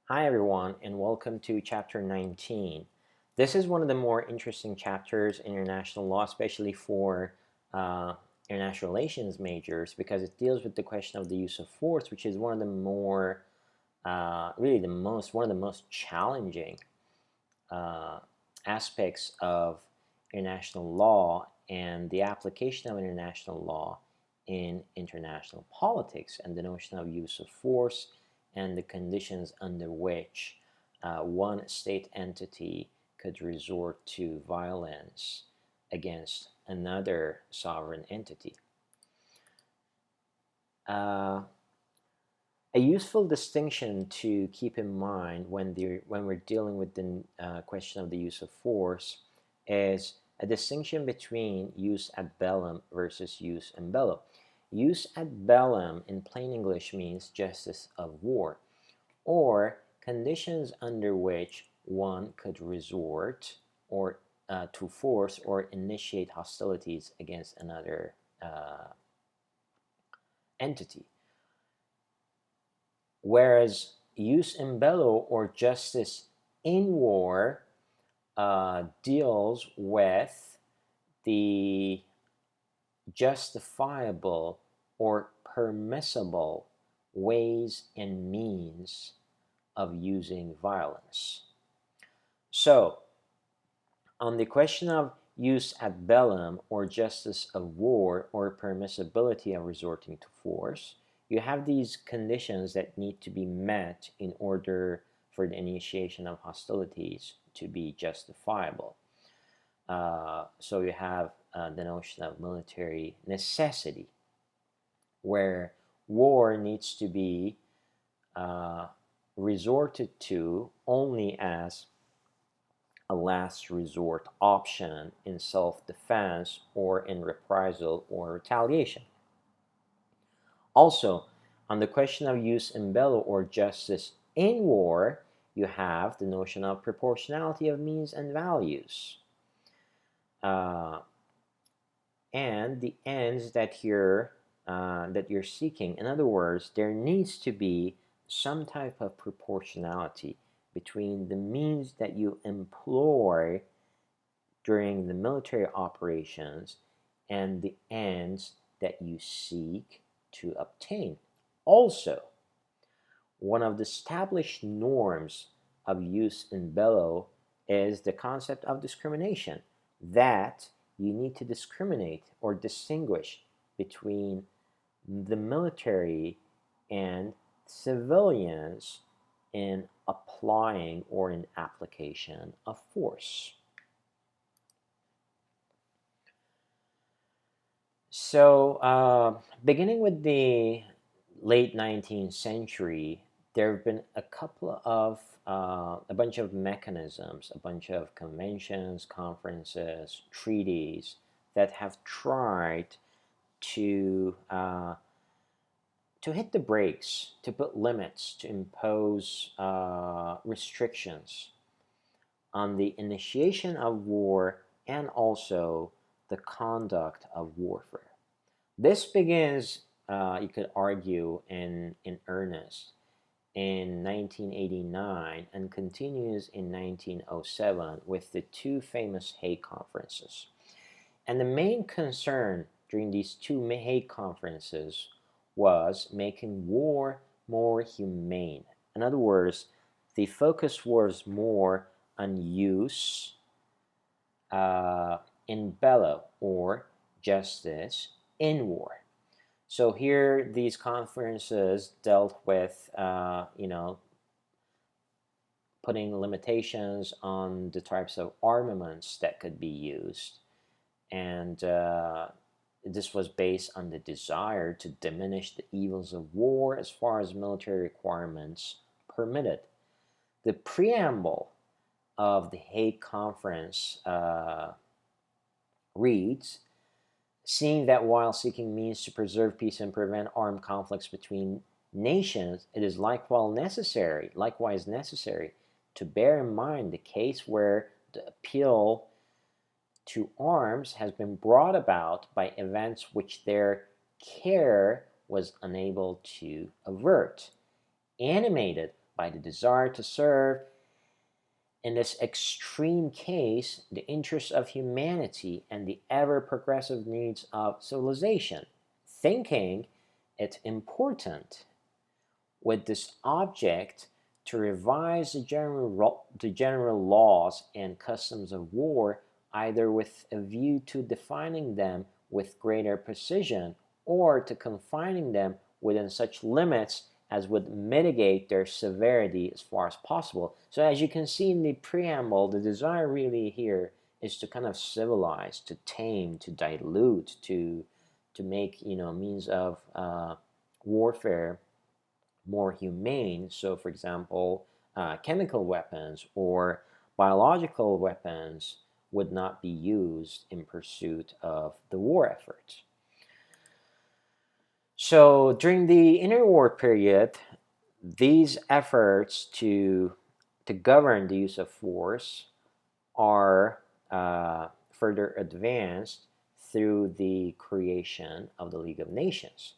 Hi everyone and welcome to chapter 19. This is one of the more interesting chapters in international law, especially for uh, international relations majors, because it deals with the question of the use of force, which is one of the more, one of the most challenging uh, aspects of international law and the application of international law in international politics, and the notion of use of force and the conditions under which one state entity could resort to violence against another sovereign entity. Uh, a useful distinction to keep in mind when we're dealing with the question of the use of force is a distinction between jus ad bellum versus jus in bello. Jus ad bellum in plain English means justice of war, or conditions under which one could resort or to force or initiate hostilities against another entity. Whereas jus in bello, or justice in war, deals with the justifiable or permissible ways and means of using violence. So, on the question of jus ad bellum, or justice of war, or permissibility of resorting to force, you have these conditions that need to be met in order for the initiation of hostilities to be justifiable. So you have the notion of military necessity, where war needs to be uh, resorted to only as a last resort option in self-defense or in reprisal or retaliation. Also, on the question of jus in bello, or justice in war, you have the notion of proportionality of means and values. Uh, and the ends that you're seeking. In other words, there needs to be some type of proportionality between the means that you employ during the military operations and the ends that you seek to obtain. Also, one of the established norms of jus in bello is the concept of discrimination, that you need to discriminate or distinguish between the military and civilians in applying or in application of force. So, beginning with the late 19th century, there have been a bunch of mechanisms, a bunch of conventions, conferences, treaties that have tried to to hit the brakes, to put limits, to impose restrictions on the initiation of war and also the conduct of warfare. This begins, you could argue, in earnest in 1989 and continues in 1907 with the two famous Hague conferences. And the main concern during these two Hague conferences was making war more humane. In other words, the focus was more on jus in bello, or justice in war. So here, these conferences dealt with, putting limitations on the types of armaments that could be used, and this was based on the desire to diminish the evils of war as far as military requirements permitted. The preamble of the Hague Conference reads, seeing that while seeking means to preserve peace and prevent armed conflicts between nations, it is likewise necessary to bear in mind the case where the appeal to arms has been brought about by events which their care was unable to avert, animated by the desire to serve, in this extreme case, the interests of humanity and the ever progressive needs of civilization, thinking it important with this object to revise the general laws and customs of war, either with a view to defining them with greater precision or to confining them within such limits as would mitigate their severity as far as possible. So as you can see in the preamble, the desire really here is to kind of civilize, to tame, to dilute, to make means of warfare more humane. So, for example, chemical weapons or biological weapons would not be used in pursuit of the war effort. So, during the interwar period, these efforts to govern the use of force are further advanced through the creation of the League of Nations.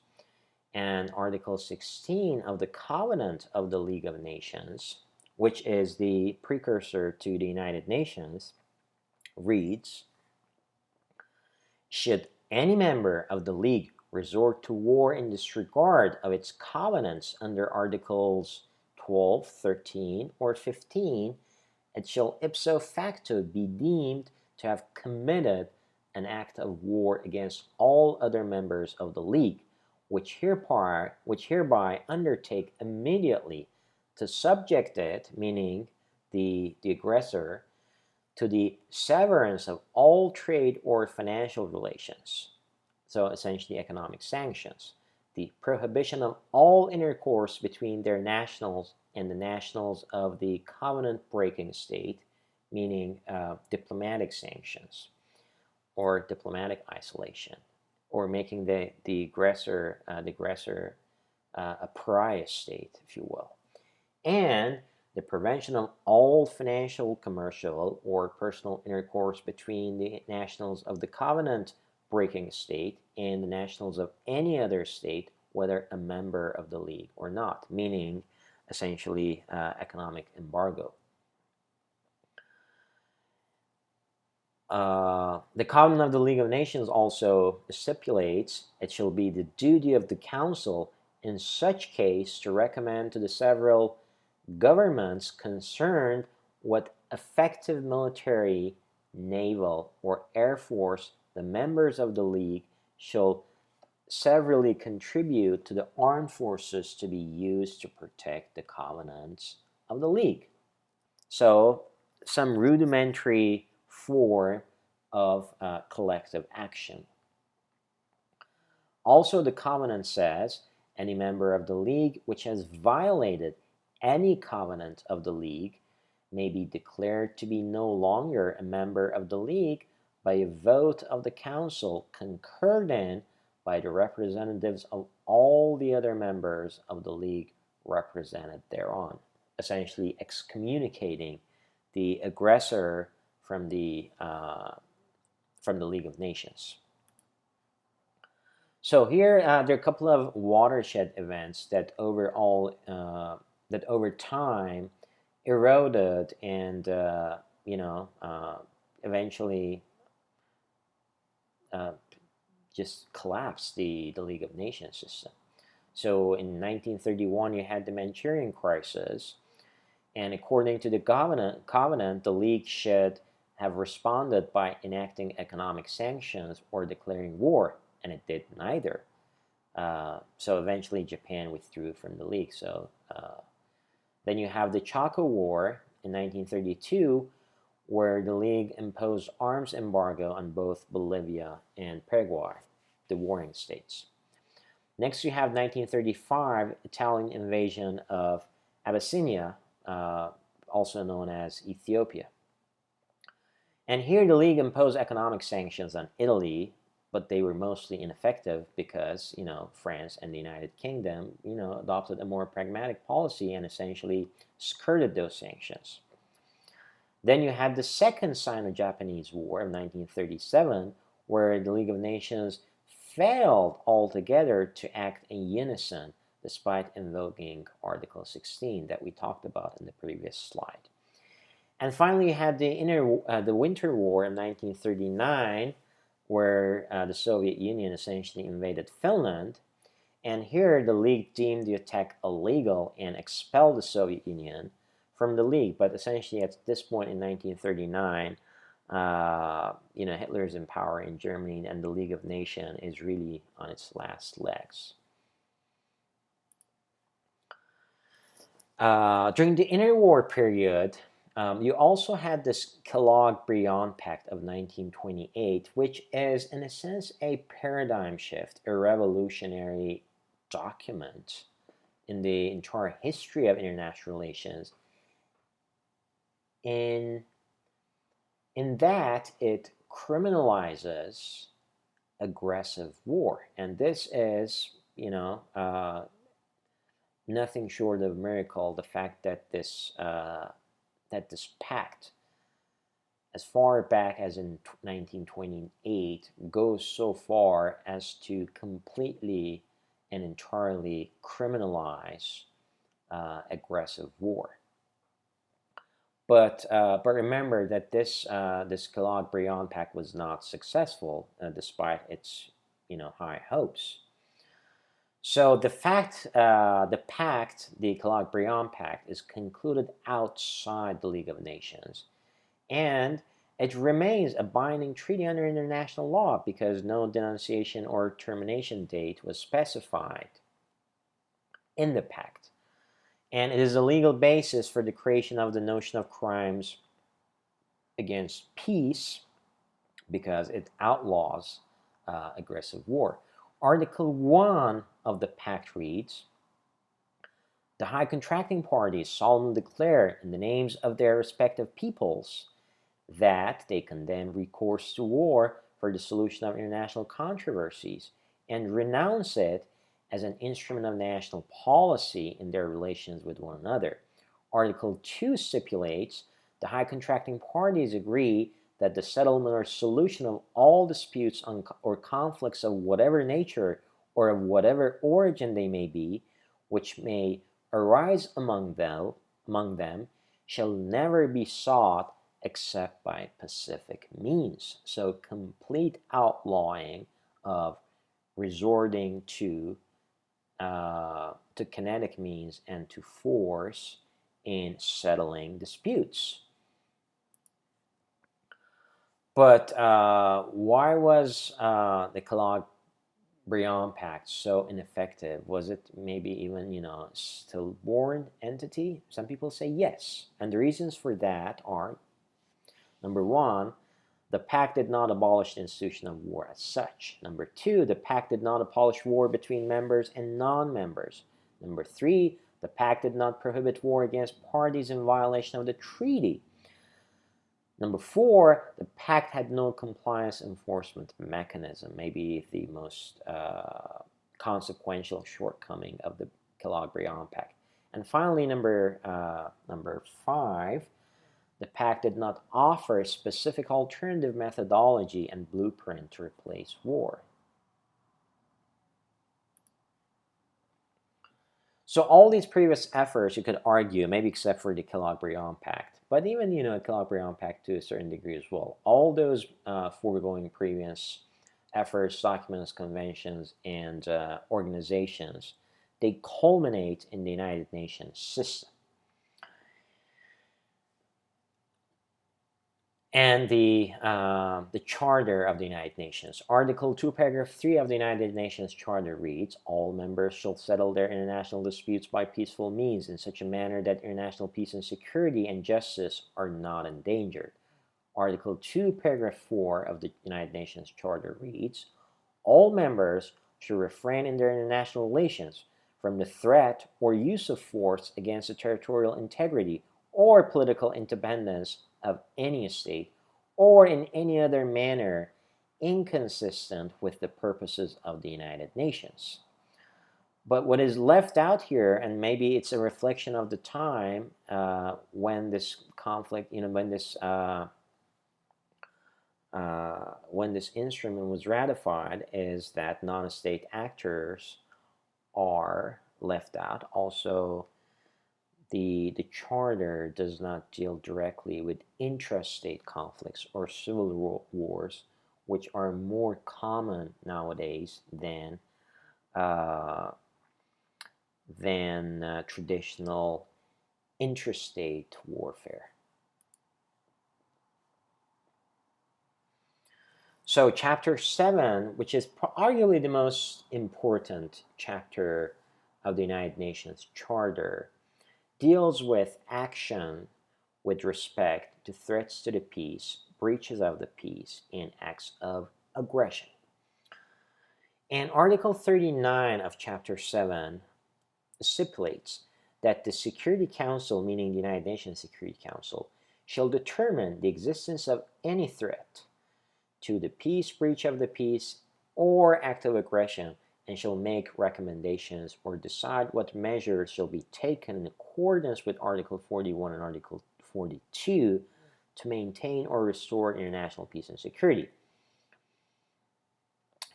And Article 16 of the Covenant of the League of Nations, which is the precursor to the United Nations, reads, should any member of the League resort to war in disregard of its covenants under Articles 12, 13, or 15, it shall ipso facto be deemed to have committed an act of war against all other members of the League, which hereby undertake immediately to subject it, meaning the aggressor, to the severance of all trade or financial relations. So essentially economic sanctions. The prohibition of all intercourse between their nationals and the nationals of the covenant-breaking state, meaning diplomatic sanctions or diplomatic isolation, or making the aggressor a pariah state, if you will, and the prevention of all financial, commercial, or personal intercourse between the nationals of the covenant-breaking state and the nationals of any other state, whether a member of the League or not, meaning essentially economic embargo. The Covenant of the League of Nations also stipulates it shall be the duty of the Council in such case to recommend to the several governments concerned what effective military, naval, or air force the members of the League shall severally contribute to the armed forces to be used to protect the covenants of the League. So, some rudimentary form of collective action. Also, the covenant says any member of the League which has violated any covenant of the League may be declared to be no longer a member of the League by a vote of the Council concurred in by the representatives of all the other members of the League represented thereon, essentially excommunicating the aggressor from the League of Nations. So here there are a couple of watershed events that over time eroded and eventually just collapsed the League of Nations system. So in 1931 you had the Manchurian crisis, and according to the covenant, the League should have responded by enacting economic sanctions or declaring war, and it did neither. So eventually Japan withdrew from the League. So then you have the Chaco War in 1932, where the League imposed arms embargo on both Bolivia and Paraguay, the warring states. Next you have 1935 Italian invasion of Abyssinia, also known as Ethiopia. And here the League imposed economic sanctions on Italy, but they were mostly ineffective because, France and the United Kingdom, adopted a more pragmatic policy and essentially skirted those sanctions. Then you had the Second Sino-Japanese War of 1937, where the League of Nations failed altogether to act in unison despite invoking Article 16 that we talked about in the previous slide. And finally, you had the Winter War in 1939, where the Soviet Union essentially invaded Finland. And here, the League deemed the attack illegal and expelled the Soviet Union from the League. But essentially, at this point in 1939, Hitler is in power in Germany, and the League of Nations is really on its last legs. During the interwar period, you also had this Kellogg-Briand Pact of 1928, which is, in a sense, a paradigm shift, a revolutionary document in the entire history of international relations. In that, it criminalizes aggressive war, and this is, nothing short of a miracle. The fact that this pact, as far back as in 1928, goes so far as to completely and entirely criminalize aggressive war. But remember that this Kellogg-Briand Pact was not successful, despite its high hopes. So the Kellogg-Briand Pact, is concluded outside the League of Nations, and it remains a binding treaty under international law because no denunciation or termination date was specified in the pact. And it is a legal basis for the creation of the notion of crimes against peace because it outlaws aggressive war. Article 1 of the pact reads, "The high contracting parties solemnly declare in the names of their respective peoples that they condemn recourse to war for the solution of international controversies and renounce it as an instrument of national policy in their relations with one another." Article 2 stipulates, "The high contracting parties agree that the settlement or solution of all disputes or conflicts of whatever nature or of whatever origin they may be, which may arise among them shall never be sought except by pacific means." So complete outlawing of resorting to kinetic means and to force in settling disputes. But why was the Kellogg-Briand Pact so ineffective? Was it maybe even, stillborn entity? Some people say yes. And the reasons for that are, number one, the pact did not abolish the institution of war as such. Number two, the pact did not abolish war between members and non-members. Number three, the pact did not prohibit war against parties in violation of the treaty. Number four, the pact had no compliance enforcement mechanism, maybe the most consequential shortcoming of the Kellogg-Briand Pact. And finally, number five, the pact did not offer a specific alternative methodology and blueprint to replace war. So all these previous efforts, you could argue, maybe except for the Kellogg-Briand Pact, but even, Kellogg-Briand Pact to a certain degree as well, all those foregoing previous efforts, documents, conventions, and organizations, they culminate in the United Nations system. And the Charter of the United Nations. Article 2, Paragraph 3 of the United Nations Charter reads, "All members shall settle their international disputes by peaceful means in such a manner that international peace and security and justice are not endangered." Article 2, Paragraph 4 of the United Nations Charter reads, "All members shall refrain in their international relations from the threat or use of force against the territorial integrity or political independence of any state, or in any other manner inconsistent with the purposes of the United Nations." But what is left out here, and maybe it's a reflection of the time when this conflict, when this instrument was ratified, is that non-state actors are left out. Also, the Charter does not deal directly with intrastate conflicts or civil wars, which are more common nowadays uh, than traditional intrastate warfare. So chapter 7, which is arguably the most important chapter of the United Nations Charter, deals with action with respect to threats to the peace, breaches of the peace, and acts of aggression. And Article 39 of chapter 7 stipulates that the Security Council, meaning the United Nations Security Council, shall determine the existence of any threat to the peace, breach of the peace, or act of aggression, and shall make recommendations or decide what measures shall be taken in accordance with Article 41 and Article 42 to maintain or restore international peace and security.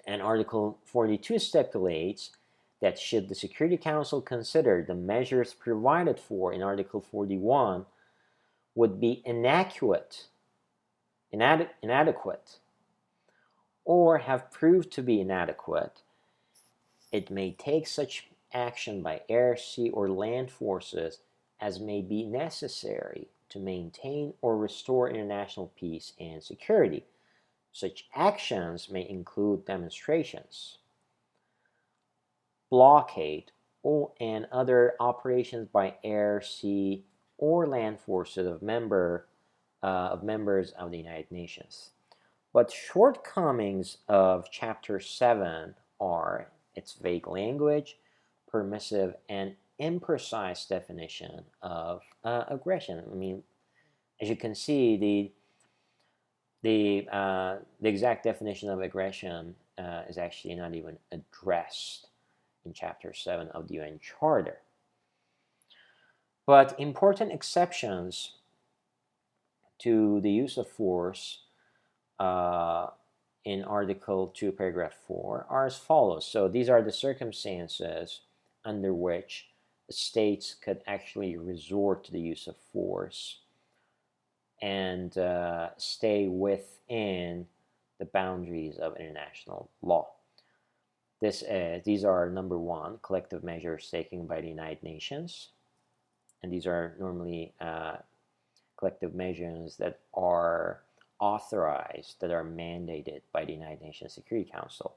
And Article 42 stipulates that should the Security Council consider the measures provided for in Article 41 would be inadequate, or have proved to be inadequate, it may take such action by air, sea, or land forces as may be necessary to maintain or restore international peace and security. Such actions may include demonstrations, blockade, and other operations by air, sea, or land forces of members of the United Nations. But shortcomings of Chapter 7 are its vague language, permissive and imprecise definition of aggression. I mean, as you can see, the exact definition of aggression is actually not even addressed in Chapter 7 of the UN Charter. But important exceptions to the use of force in Article 2, Paragraph 4 are as follows. So these are the circumstances under which states could actually resort to the use of force and stay within the boundaries of international law. These are, number one, collective measures taken by the United Nations. And these are normally collective measures that are authorized, that are mandated by the United Nations Security Council.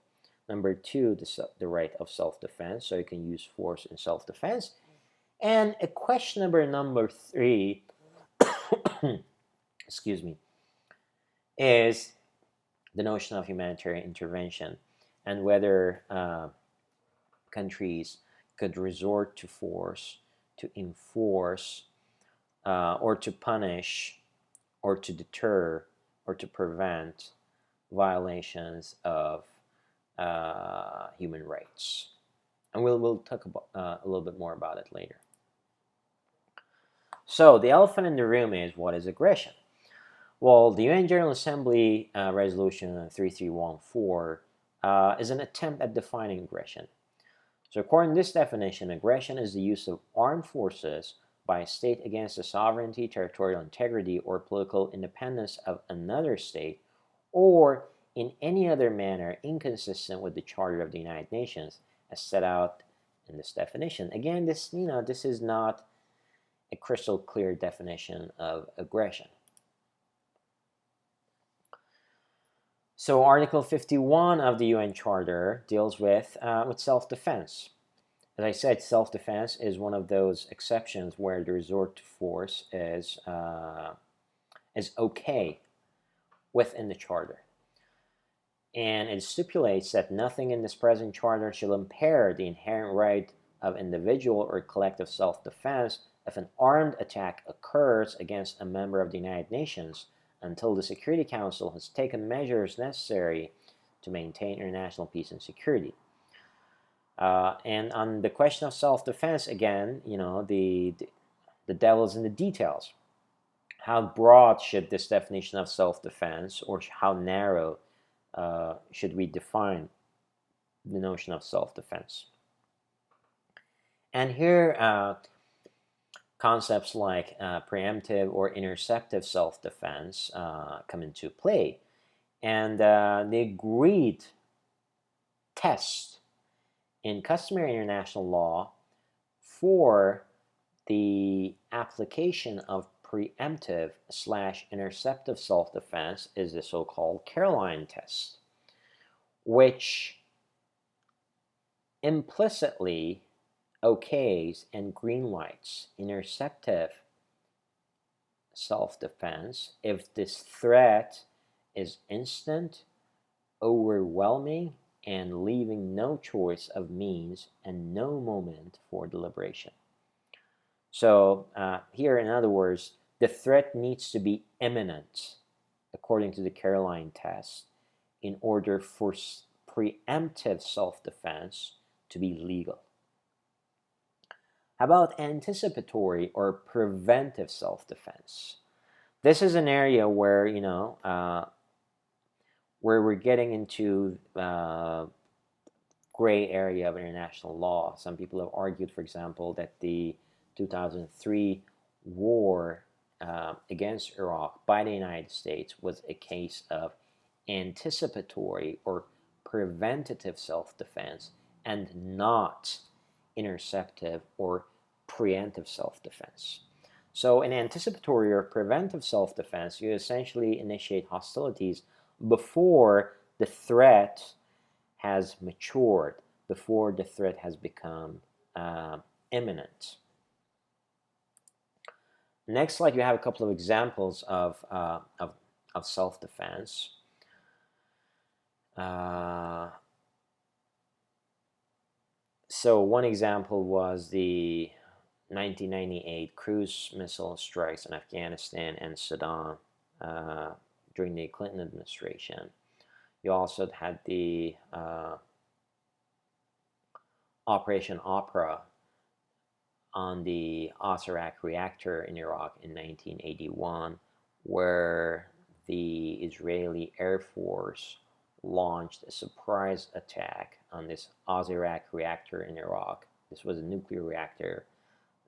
Number two, the right of self-defense, so you can use force in self-defense. And a question number three, excuse me, is the notion of humanitarian intervention and whether countries could resort to force to enforce or to punish or to deter or to prevent violations of human rights. And we'll talk about a little bit more about it later. So the elephant in the room is, what is aggression? Well, the UN General Assembly Resolution 3314 is an attempt at defining aggression. So according to this definition, aggression is the use of armed forces by a state against the sovereignty, territorial integrity, or political independence of another state, or in any other manner inconsistent with the Charter of the United Nations as set out in this definition. Again, this is not a crystal clear definition of aggression. So Article 51 of the UN Charter deals with self-defense. As I said, self-defense is one of those exceptions where the resort to force is okay within the Charter. And it stipulates that nothing in this present Charter shall impair the inherent right of individual or collective self-defense if an armed attack occurs against a member of the United Nations until the Security Council has taken measures necessary to maintain international peace and security. And on the question of self-defense, again, the devil's in the details. How broad should this definition of self-defense, or how narrow should we define the notion of self-defense? And here, concepts like preemptive or interceptive self-defense come into play. And the agreed test in customary international law for the application of preemptive / interceptive self-defense is the so-called Caroline test, which implicitly okays and greenlights interceptive self-defense if this threat is instant, overwhelming, and leaving no choice of means and no moment for deliberation. So here, in other words, the threat needs to be imminent, according to the Caroline test, in order for preemptive self-defense to be legal. How about anticipatory or preventive self-defense? This is an area where, where we're getting into gray area of international law. Some people have argued, for example, that the 2003 war against Iraq by the United States was a case of anticipatory or preventative self-defense and not interceptive or preemptive self-defense. So in anticipatory or preventive self-defense, you essentially initiate hostilities before the threat has matured, before the threat has become imminent. Next slide, you have a couple of examples of self-defense. So one example was the 1998 cruise missile strikes in Afghanistan and Sudan during the Clinton administration. You also had the Operation Opera on the Osirak reactor in Iraq in 1981, where the Israeli Air Force launched a surprise attack on this Osirak reactor in Iraq. This was a nuclear reactor.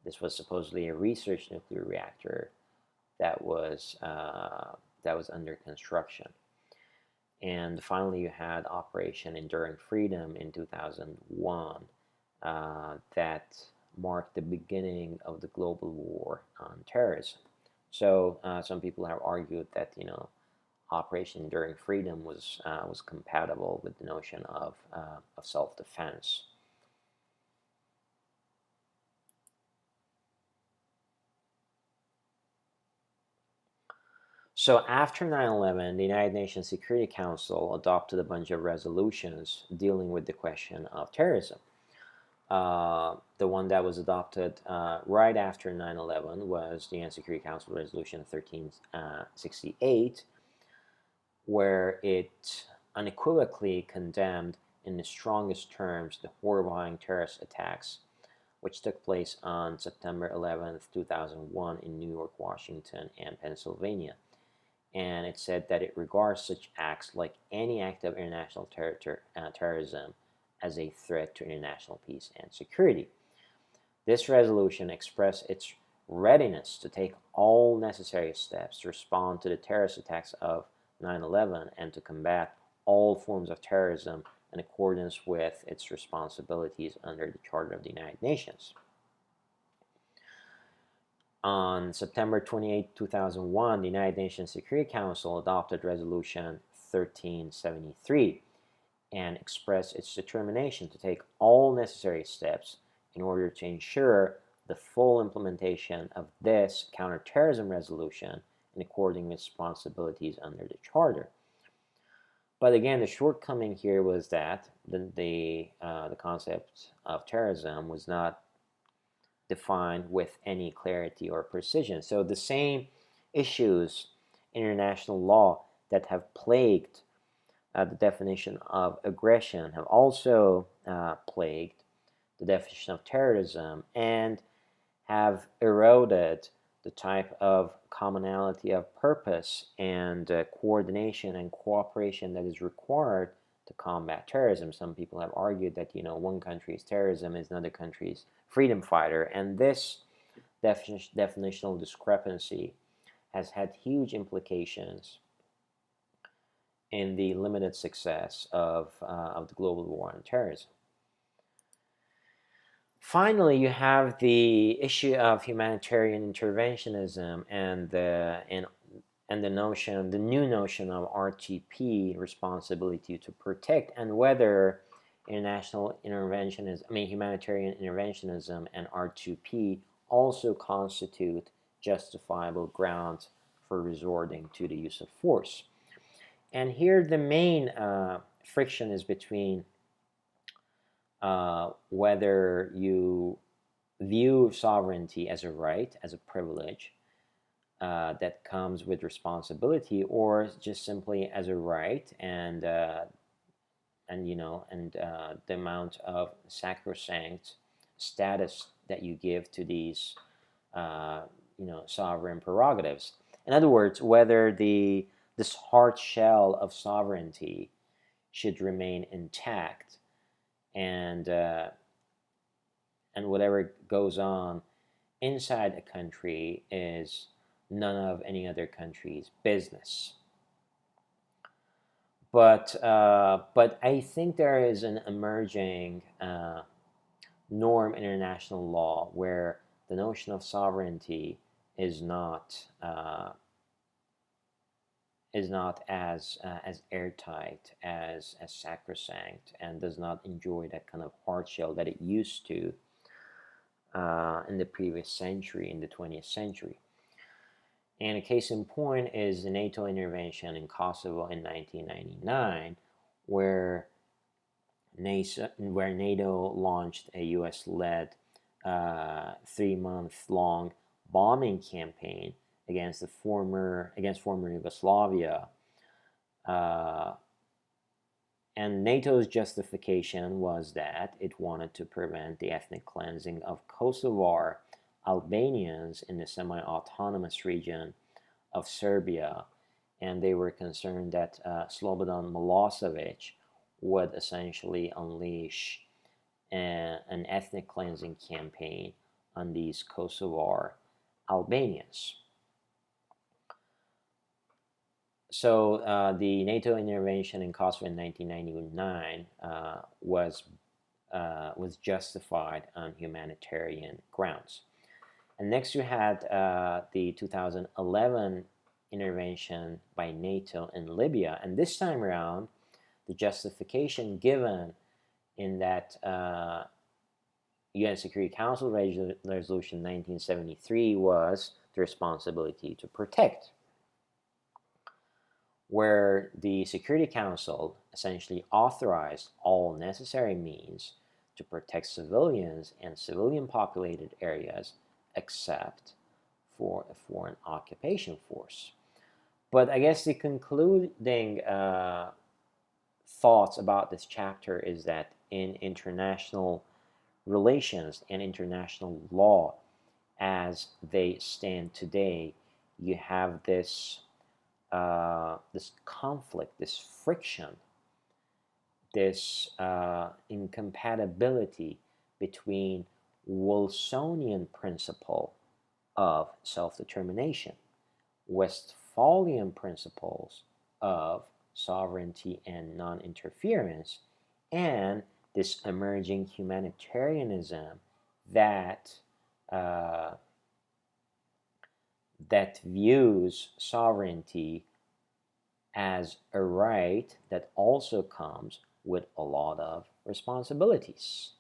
This was supposedly a research nuclear reactor that was under construction. And finally, you had Operation Enduring Freedom in 2001 that marked the beginning of the global war on terrorism. So some people have argued that Operation Enduring Freedom was compatible with the notion of self-defense. So after 9/11, the United Nations Security Council adopted a bunch of resolutions dealing with the question of terrorism. The one that was adopted right after 9/11 was the UN Security Council Resolution 1368, where it unequivocally condemned in the strongest terms the horrifying terrorist attacks which took place on September 11th, 2001 in New York, Washington, and Pennsylvania. And it said that it regards such acts like any act of international terrorism as a threat to international peace and security. This resolution expressed its readiness to take all necessary steps to respond to the terrorist attacks of 9/11 and to combat all forms of terrorism in accordance with its responsibilities under the Charter of the United Nations. On September 28, 2001, the United Nations Security Council adopted Resolution 1373 and expressed its determination to take all necessary steps in order to ensure the full implementation of this counterterrorism resolution in accordance with responsibilities under the Charter. But again, the shortcoming here was that the concept of terrorism was not defined with any clarity or precision. So the same issues in international law that have plagued the definition of aggression have also plagued the definition of terrorism and have eroded the type of commonality of purpose and coordination and cooperation that is required to combat terrorism. Some people have argued that, one country's terrorism is another country's freedom fighter, and this definitional discrepancy has had huge implications in the limited success of the global war on terrorism. Finally, you have the issue of humanitarian interventionism and the new notion of RTP, responsibility to protect, and whether humanitarian interventionism and R2P also constitute justifiable grounds for resorting to the use of force. And here the main friction is between whether you view sovereignty as a right, as a privilege that comes with responsibility, or just simply as a right, and the amount of sacrosanct status that you give to these sovereign prerogatives. In other words, whether this hard shell of sovereignty should remain intact, and whatever goes on inside a country is none of any other country's business. But I think there is an emerging norm in international law where the notion of sovereignty is not as airtight, as sacrosanct, and does not enjoy that kind of hard shell that it used to in the previous century, in the 20th century. And a case in point is the NATO intervention in Kosovo in 1999, where NATO launched a U.S.-led 3-month-long bombing campaign against former Yugoslavia, and NATO's justification was that it wanted to prevent the ethnic cleansing of Kosovar Albanians in the semi-autonomous region of Serbia, and they were concerned that Slobodan Milosevic would essentially unleash an ethnic cleansing campaign on these Kosovar Albanians. So the NATO intervention in Kosovo in 1999 was justified on humanitarian grounds. And next you had the 2011 intervention by NATO in Libya, and this time around, the justification given in that UN Security Council Resolution 1973 was the responsibility to protect, where the Security Council essentially authorized all necessary means to protect civilians and civilian-populated areas except for a foreign occupation force. But I guess the concluding thoughts about this chapter is that in international relations and international law as they stand today, you have this conflict, this friction, this incompatibility between Wilsonian principle of self-determination, Westphalian principles of sovereignty and non-interference, and this emerging humanitarianism that views sovereignty as a right that also comes with a lot of responsibilities.